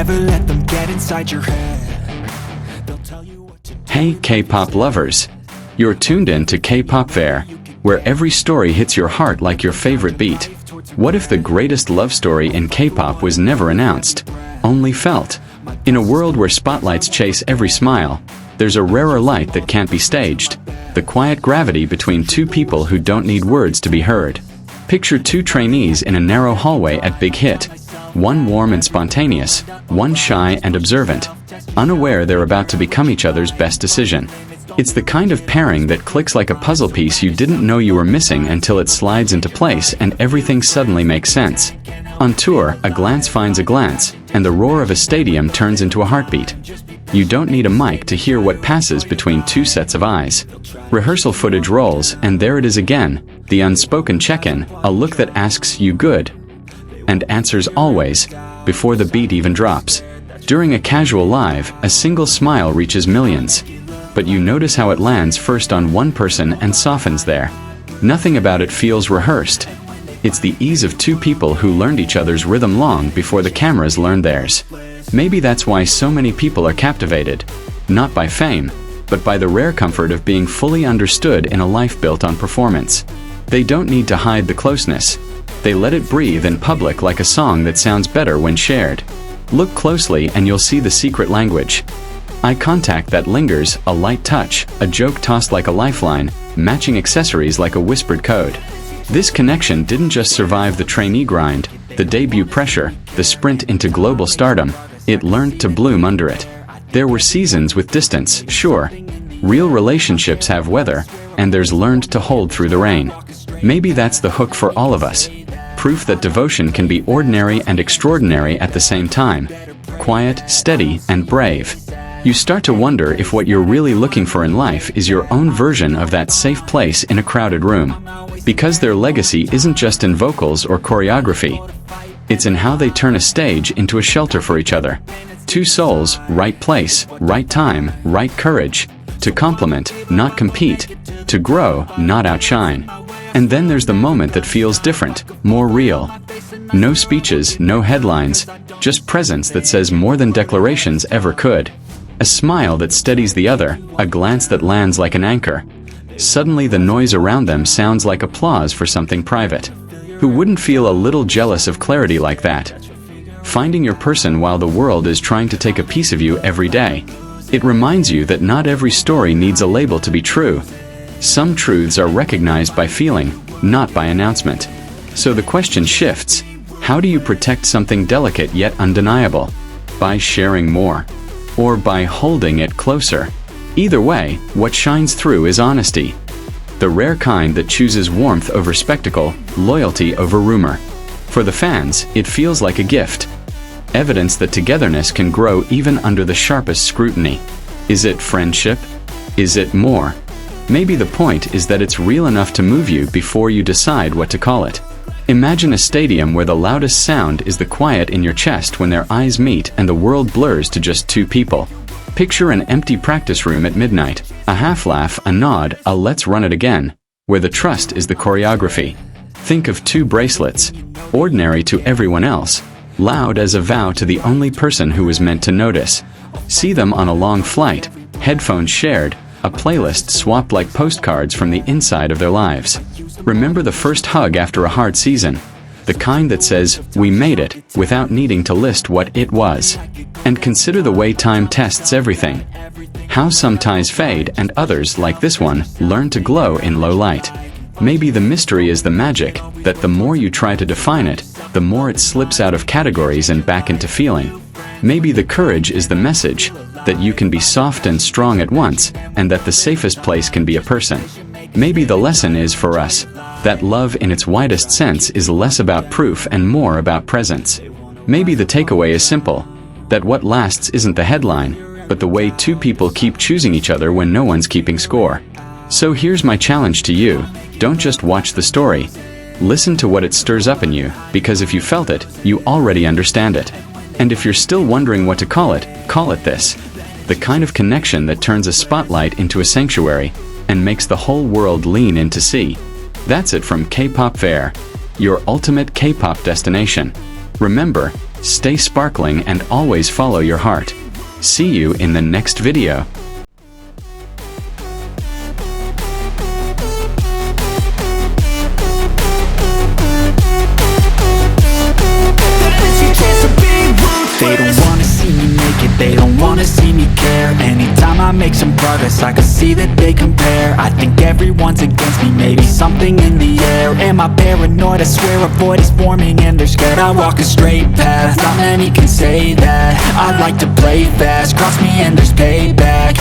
never let them get inside your head. They'll tell you what to do. Hey K-pop lovers! You're tuned in to K-pop Fair, where every story hits your heart like your favorite beat. What if the greatest love story in K-pop was never announced, only felt? In a world where spotlights chase every smile, there's a rarer light that can't be staged. The quiet gravity between two people who don't need words to be heard. Picture two trainees in a narrow hallway at Big Hit. One warm and spontaneous, one shy and observant, unaware they're about to become each other's best decision. It's the kind of pairing that clicks like a puzzle piece you didn't know you were missing until it slides into place and everything suddenly makes sense. On tour, a glance finds a glance, and the roar of a stadium turns into a heartbeat. You don't need a mic to hear what passes between two sets of eyes. Rehearsal footage rolls, and there it is again, the unspoken check-in, a look that asks you good, and answers always, before the beat even drops. During a casual live, a single smile reaches millions. But you notice how it lands first on one person and softens there. Nothing about it feels rehearsed. It's the ease of two people who learned each other's rhythm long before the cameras learned theirs. Maybe that's why so many people are captivated, not by fame, but by the rare comfort of being fully understood in a life built on performance. They don't need to hide the closeness. They let it breathe in public like a song that sounds better when shared. Look closely and you'll see the secret language. Eye contact that lingers, a light touch, a joke tossed like a lifeline, matching accessories like a whispered code. This connection didn't just survive the trainee grind, the debut pressure, the sprint into global stardom. It learned to bloom under it. There were seasons with distance, sure. Real relationships have weather, and there's learned to hold through the rain. Maybe that's the hook for all of us. Proof that devotion can be ordinary and extraordinary at the same time. Quiet, steady, and brave. You start to wonder if what you're really looking for in life is your own version of that safe place in a crowded room. Because their legacy isn't just in vocals or choreography. It's in how they turn a stage into a shelter for each other. Two souls, right place, right time, right courage. To complement, not compete. To grow, not outshine. And then there's the moment that feels different, more real. No speeches, no headlines, just presence that says more than declarations ever could. A smile that steadies the other, a glance that lands like an anchor. Suddenly the noise around them sounds like applause for something private. Who wouldn't feel a little jealous of clarity like that? Finding your person while the world is trying to take a piece of you every day. It reminds you that not every story needs a label to be true. Some truths are recognized by feeling, not by announcement. So the question shifts. How do you protect something delicate yet undeniable? By sharing more. Or by holding it closer. Either way, what shines through is honesty. The rare kind that chooses warmth over spectacle, loyalty over rumor. For the fans, it feels like a gift. Evidence that togetherness can grow even under the sharpest scrutiny. Is it friendship? Is it more? Maybe the point is that it's real enough to move you before you decide what to call it. Imagine a stadium where the loudest sound is the quiet in your chest when their eyes meet and the world blurs to just two people. Picture an empty practice room at midnight, a half laugh, a nod, a let's run it again, where the trust is the choreography. Think of two bracelets, ordinary to everyone else, loud as a vow to the only person who was meant to notice. See them on a long flight, headphones shared, a playlist swapped like postcards from the inside of their lives. Remember the first hug after a hard season, the kind that says, "We made it," without needing to list what it was. And consider the way time tests everything. How some ties fade and others, like this one, learn to glow in low light. Maybe the mystery is the magic, that the more you try to define it, the more it slips out of categories and back into feeling. Maybe the courage is the message, that you can be soft and strong at once, and that the safest place can be a person. Maybe the lesson is for us, that love in its widest sense is less about proof and more about presence. Maybe the takeaway is simple, that what lasts isn't the headline, but the way two people keep choosing each other when no one's keeping score. So here's my challenge to you, don't just watch the story. Listen to what it stirs up in you, because if you felt it, you already understand it. And if you're still wondering what to call it this. The kind of connection that turns a spotlight into a sanctuary, and makes the whole world lean in to see. That's it from K-Pop Fair, your ultimate K-pop destination. Remember, Stay sparkling and always follow your heart. See you in the next video. They don't wanna see me make it, they don't wanna see me care. Anytime I make some progress, I can see that they compare. I think everyone's against me, maybe something in the air. Am I paranoid? I swear a void is forming and they're scared I walk a straight path. Not many can say that. I like to play fast, cross me and there's payback.